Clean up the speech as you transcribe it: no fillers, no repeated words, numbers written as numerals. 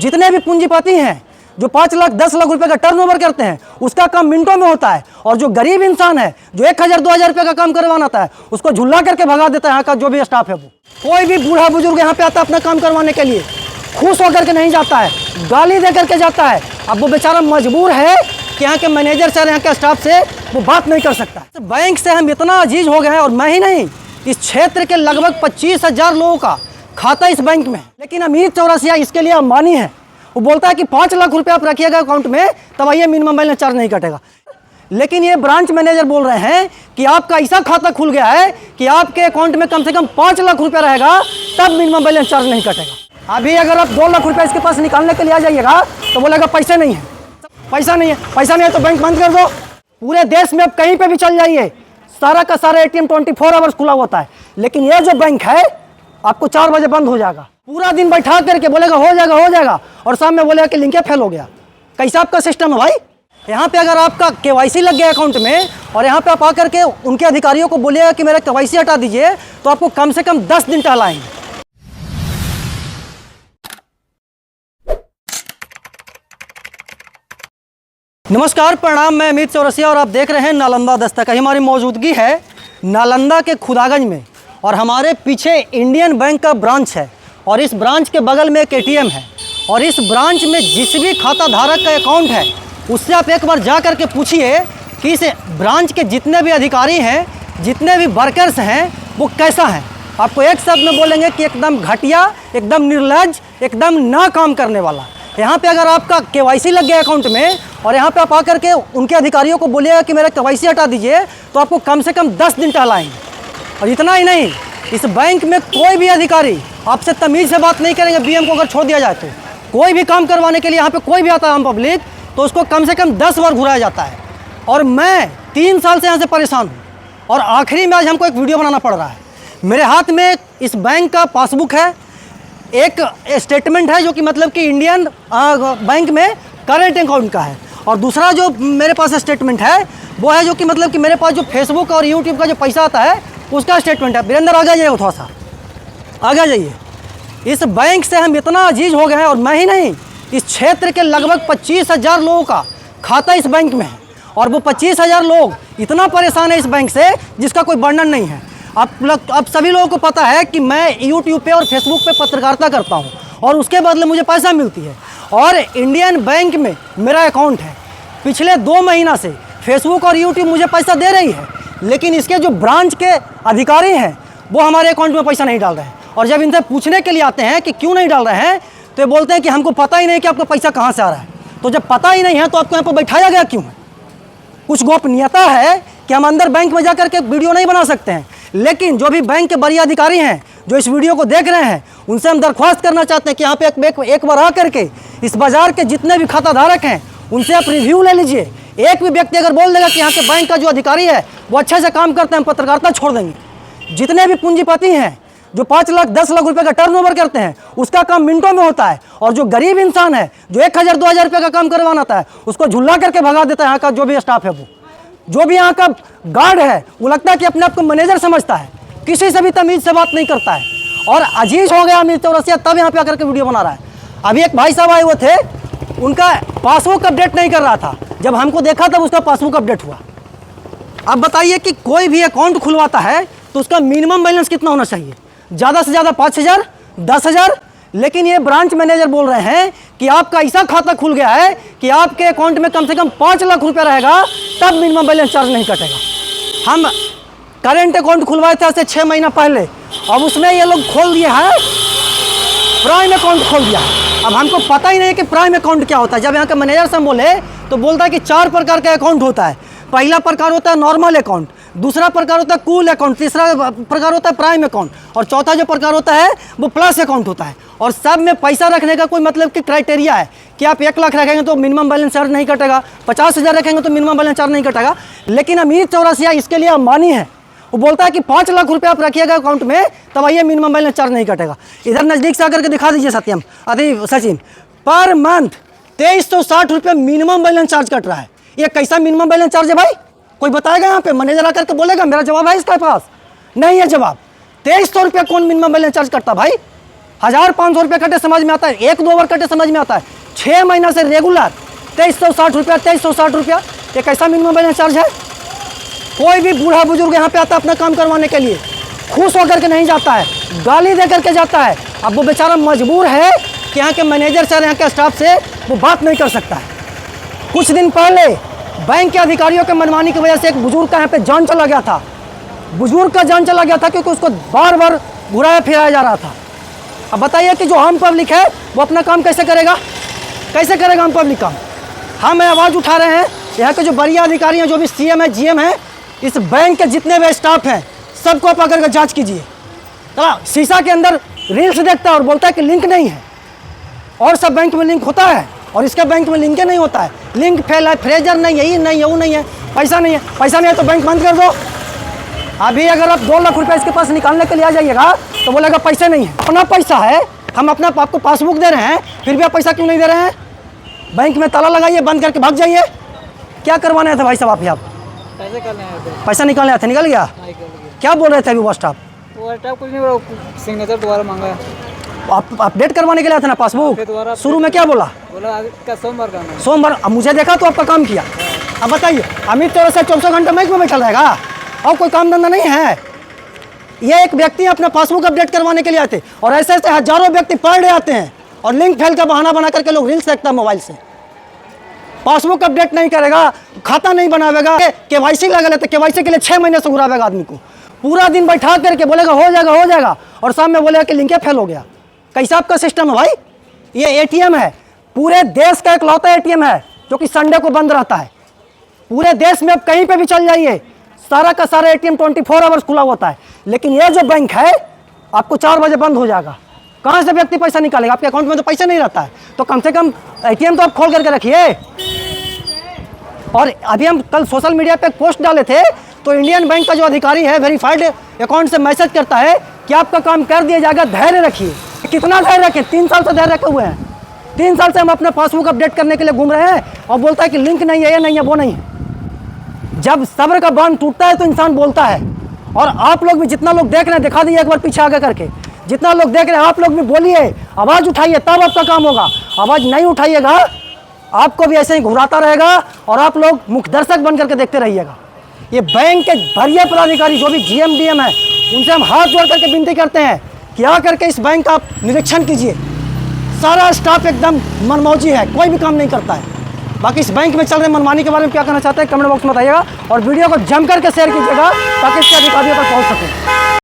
जितने भी पूंजीपति हैं जो 5 लाख 10 लाख रुपए का टर्नओवर करते हैं उसका काम मिनटों में होता है, और जो गरीब इंसान है जो 1000-2000 रुपए का काम करवाना आता है उसको झुल्ला करके भगा देता है यहाँ का जो भी स्टाफ है। वो कोई भी बूढ़ा बुजुर्ग यहाँ पे आता है अपना काम करवाने के लिए, खुश होकर के नहीं जाता है, गाली दे करके जाता है। अब वो बेचारा मजबूर है कि यहाँ के मैनेजर से, यहाँ के स्टाफ से वो बात नहीं कर सकता। तो बैंक से हम इतना अजीज हो गए हैं, और मैं ही नहीं, इस क्षेत्र के लगभग 25,000 लोगों का खाता इस बैंक में है। लेकिन अमित चौरसिया इसके लिए अंबानी है। वो बोलता है कि 5 लाख रुपए आप रखिएगा अकाउंट में तब आइए मिनिमम बैलेंस चार्ज नहीं कटेगा। लेकिन ये ब्रांच मैनेजर बोल रहे हैं कि आपका ऐसा खाता खुल गया है कि आपके अकाउंट में कम से कम 5 लाख रुपए रहेगा तब मिनिमम बैलेंस चार्ज नहीं कटेगा। अभी अगर आप 2 लाख रुपए इसके पास निकालने के लिए आ जाइएगा तो बोलेगा पैसे नहीं है, पैसा नहीं है, पैसा नहीं है तो बैंक बंद कर दो। पूरे देश में आप कहीं पे भी चल जाइए, सारा का सारा एटीएम 24 आवर्स खुला होता है, लेकिन ये जो बैंक है आपको 4 बजे बंद हो जाएगा। पूरा दिन बैठा करके बोलेगा हो जाएगा और शाम में बोलेगा कि लिंक फेल हो गया। कैसा आपका सिस्टम है भाई? यहाँ पे अगर आपका केवाईसी लग गया अकाउंट में और यहाँ पे आप आकर के उनके अधिकारियों को बोलिएगा कि मेरा केवाईसी हटा दीजिए तो आपको कम से कम 10 दिन टहलाएंगे। नमस्कार, प्रणाम, मैं अमित चौरसिया और आप देख रहे हैं नालंदा दस्तक। हमारी मौजूदगी है नालंदा के खुदागंज में, और हमारे पीछे इंडियन बैंक का ब्रांच है, और इस ब्रांच के बगल में एक एटीएम है। और इस ब्रांच में जिस भी खाता धारक का अकाउंट है उससे आप एक बार जा कर के पूछिए कि इस ब्रांच के जितने भी अधिकारी हैं, जितने भी वर्कर्स हैं, वो कैसा है। आपको एक शब्द में बोलेंगे कि एकदम घटिया, एकदम निर्लज्ज, एकदम ना काम करने वाला। यहाँ पे अगर आपका केवाईसी लग गया अकाउंट में और यहाँ पे आप आकर के उनके अधिकारियों को बोलिएगा कि मेरा केवाईसी हटा दीजिए तो आपको कम से कम 10 दिन टहलाएंगे। और इतना ही नहीं, इस बैंक में कोई भी अधिकारी आपसे तमीज़ से बात नहीं करेंगे। बीएम को अगर छोड़ दिया जाए तो कोई भी काम करवाने के लिए यहाँ पे कोई भी आता है आम पब्लिक तो उसको कम से कम 10 बार घुराया जाता है। और मैं 3 साल से यहाँ से परेशान हूँ, और आखिरी में आज हमको एक वीडियो बनाना पड़ रहा है। मेरे हाथ में इस बैंक का पासबुक है, एक स्टेटमेंट है जो कि मतलब कि इंडियन बैंक में करेंट अकाउंट का है, और दूसरा जो मेरे पास स्टेटमेंट है वो है जो कि मतलब कि मेरे पास जो फेसबुक और यूट्यूब का जो पैसा आता है उसका स्टेटमेंट है। वीरेंद्र आगे जाइए, थोड़ा सा आगे जाइए। इस बैंक से हम इतना अजीज हो गए हैं, और मैं ही नहीं, इस क्षेत्र के लगभग 25,000 लोगों का खाता इस बैंक में है, और वो 25,000 लोग इतना परेशान है इस बैंक से जिसका कोई वर्णन नहीं है। अब सभी लोगों को पता है कि मैं यूट्यूब पे और फेसबुक पे पत्रकारिता करता हूँ, और उसके बदले मुझे पैसा मिलती है, और इंडियन बैंक में मेरा अकाउंट है। पिछले 2 महीना से फेसबुक और यूट्यूब मुझे पैसा दे रही है, लेकिन इसके जो ब्रांच के अधिकारी हैं वो हमारे अकाउंट में पैसा नहीं डाल रहे हैं। और जब इनसे पूछने के लिए आते हैं कि क्यों नहीं डाल रहे हैं तो ये बोलते हैं कि हमको पता ही नहीं कि आपका पैसा कहाँ से आ रहा है। तो जब पता ही नहीं है तो आपको यहाँ पर बैठाया गया क्यों है? कुछ गोपनीयता है कि हम अंदर बैंक में जाकर के वीडियो नहीं बना सकते हैं। लेकिन जो भी बैंक के बड़े अधिकारी हैं जो इस वीडियो को देख रहे हैं उनसे हम दरख्वास्त करना चाहते हैं कि यहाँ पे एक बार आ करके इस बाज़ार के जितने भी खाता धारक हैं उनसे आप रिव्यू ले लीजिए। एक भी व्यक्ति अगर बोल देगा कि यहाँ के बैंक का जो अधिकारी है वो अच्छे से काम करते हैं, हम पत्रकारिता छोड़ देंगे। जितने भी पूंजीपति हैं जो 5 लाख 10 लाख रुपए का टर्नओवर करते हैं उसका काम मिनटों में होता है, और जो गरीब इंसान है जो 1000-2000 रुपए का काम करवाना आता है उसको झुल्ला करके भगा देता है यहाँ का जो भी स्टाफ है। वो जो भी यहाँ का गार्ड है वो लगता है कि अपने आप को मैनेजर समझता है, किसी से भी तमीज़ से बात नहीं करता है, और अजीज हो गया अमित चौरसिया तब यहाँ पे आकर के वीडियो बना रहा है। अभी एक भाई साहब आए हुए थे, उनका पासबुक अपडेट नहीं कर रहा था, जब हमको देखा तब उसका पासबुक अपडेट हुआ। अब बताइए कि कोई भी अकाउंट खुलवाता है तो उसका मिनिमम बैलेंस कितना होना चाहिए? ज़्यादा से ज़्यादा 5,000, 10,000। लेकिन ये ब्रांच मैनेजर बोल रहे हैं कि आपका ऐसा खाता खुल गया है कि आपके अकाउंट में कम से कम 5 लाख रुपया रहेगा तब मिनिमम बैलेंस चार्ज नहीं कटेगा। हम करेंट अकाउंट खुलवाए थे ऐसे 6 महीना पहले, अब उसमें ये लोग खोल दिए हैं प्राइम अकाउंट खोल दिया है। अब हमको पता ही नहीं कि प्राइम अकाउंट क्या होता है। जब यहाँ के मैनेजर से हम बोले तो बोलता है कि 4 प्रकार का अकाउंट होता है। पहला प्रकार होता है नॉर्मल अकाउंट, दूसरा प्रकार होता है कूल अकाउंट, तीसरा प्रकार होता है प्राइम अकाउंट, और चौथा जो प्रकार होता है वो प्लस अकाउंट होता है। और सब में पैसा रखने का कोई मतलब कि क्राइटेरिया है कि आप 1 लाख रखेंगे तो मिनिमम बैलेंस चार्ज नहीं कटेगा, 50,000 रखेंगे तो मिनिमम बैलेंस चार्ज नहीं कटेगा। लेकिन अमित चौरसिया इसके लिए अंबानी है। वो बोलता है कि 5 लाख रुपये आप रखिएगा अकाउंट में तब आइए मिनिमम बैलेंस चार्ज नहीं कटेगा। इधर नज़दीक से आकर के दिखा दीजिए सत्यम, सचिन, पर मंथ 2360 रुपये मिनिमम बैलेंस चार्ज कट रहा है। ये कैसा मिनिमम बैलेंस चार्ज है भाई? कोई बताएगा? यहाँ पे मैनेजर आकर के बोलेगा? मेरा जवाब है इसके पास नहीं है जवाब। 2300 रुपये कौन मिनिमम बैलेंस चार्ज करता भाई? 1500 रुपये कटे समझ में आता है, 1-2 बार कटे समझ में आता है। 6 महीना से रेगुलर 2360 रुपया, 2360 रुपया, एक ऐसा मिनिमम बैलेंस चार्ज है। कोई भी बूढ़ा बुजुर्ग यहाँ पे आता है अपना काम करवाने के लिए, खुश होकर के नहीं जाता है, गाली दे करके जाता है। अब वो बेचारा मजबूर है कि यहाँ के मैनेजर से, यहाँ के स्टाफ से वो बात नहीं कर सकता है। कुछ दिन पहले बैंक के अधिकारियों के मनमानी की वजह से एक बुजुर्ग का यहाँ पे जान चला गया था। बुजुर्ग का जान चला गया था क्योंकि उसको बार बार घुराया फिराया जा रहा था। अब बताइए कि जो आम पब्लिक है वो अपना काम कैसे करेगा, कैसे करेगा आम पब्लिक काम। हम आवाज़ उठा रहे हैं, यहाँ के जो बढ़िया अधिकारी हैं, जो भी CM है, GM है, इस बैंक के जितने भी स्टाफ हैं सबको पकड़ कर जाँच कीजिए। शीशा के अंदर रील्स देखता है और बोलता है कि लिंक नहीं है, और सब बैंक में लिंक होता है और इसका बैंक में लिंक नहीं होता है। लिंक फेल है, फ्रेजर नहीं है, ये नहीं है, वो नहीं है, पैसा नहीं है। पैसा नहीं है तो बैंक बंद कर दो। अभी अगर आप 2 लाख रुपए इसके पास निकालने के लिए आ जाइएगा तो बोलेगा पैसे नहीं है। अपना पैसा है, हम अपना आपको पासबुक दे रहे हैं, फिर भी आप पैसा क्यों नहीं दे रहे हैं? बैंक में ताला लगाइए, बंद करके भाग जाइए। क्या करवाने थे भाई साहब आप यहाँ? पैसा निकालने आए थे, निकल गया? क्या बोल रहे थे अभी वो स्टाफ? कुछ नहीं, सिग्नेचर दोबारा मांगा। आप अपडेट करवाने के लिए आए थे ना पासबुक? शुरू में क्या बोला सोमवार का? सोमवार। अब मुझे देखा तो आपका काम किया। अब बताइए, अमित चौरसिया 24 घंटे बैंक में बैठा रहेगा और कोई काम धंधा नहीं है? ये एक व्यक्ति अपना पासबुक अपडेट करवाने के लिए आते और ऐसे ऐसे हजारों व्यक्ति पर डे आते हैं और लिंक फेल का बहाना बना करके लोग रील्स देखता है मोबाइल से। पासबुक अपडेट नहीं करेगा, खाता नहीं बनावेगा, KYC लगा लेते, KYC के लिए 6 महीने से घुरावेगा आदमी को। पूरा दिन बैठा करके बोलेगा हो जाएगा हो जाएगा, और शाम में बोलेगा कि लिंक फेल हो गया। कैसा आपका सिस्टम है भाई? ये ATM है, पूरे देश का इकलौता ATM है जो कि संडे को बंद रहता है। पूरे देश में आप कहीं पे भी चल जाइए, सारा का सारा ATM 24 आवर्स खुला होता है। लेकिन ये जो बैंक है आपको 4 बजे बंद हो जाएगा। कहाँ से व्यक्ति पैसा निकालेगा? आपके अकाउंट में तो पैसा नहीं रहता है, तो कम से कम ATM तो आप खोल करके रखिए। और अभी हम कल सोशल मीडिया पे पोस्ट डाले थे तो इंडियन बैंक का जो अधिकारी है वेरीफाइड अकाउंट से मैसेज करता है कि आपका काम कर दिया जाएगा, धैर्य रखिए। कितना धैर्य रखें? 3 साल से धैर्य रखे हुए हैं। 3 साल से हम अपना पासबुक अपडेट करने के लिए घूम रहे हैं और बोलता है कि लिंक नहीं है, ये नहीं है, वो नहीं है। जब सब्र का बांध टूटता है तो इंसान बोलता है। और आप लोग भी, जितना लोग देख रहे हैं, दिखा दीजिए एक बार पीछे आगे करके, जितना लोग देख रहे हैं आप लोग भी बोलिए, आवाज़ उठाइए, तब आपका काम होगा। आवाज़ नहीं उठाइएगा आपको भी ऐसे ही घुराता रहेगा और आप लोग मुख्य दर्शक बन करके देखते रहिएगा। ये बैंक के बढ़िया पदाधिकारी जो भी GM DM है, उनसे हम हाथ जोड़ करके विनती करते हैं कि आ करके इस बैंक का आप निरीक्षण कीजिए। सारा स्टाफ एकदम मनमौजी है, कोई भी काम नहीं करता है। बाकी इस बैंक में चल रहे मनमानी के बारे में क्या कहना चाहते हैं कमेंट बॉक्स में बताइएगा और वीडियो को जम करके शेयर कीजिएगा ताकि इसके अधिकारियों तक पहुँच सके।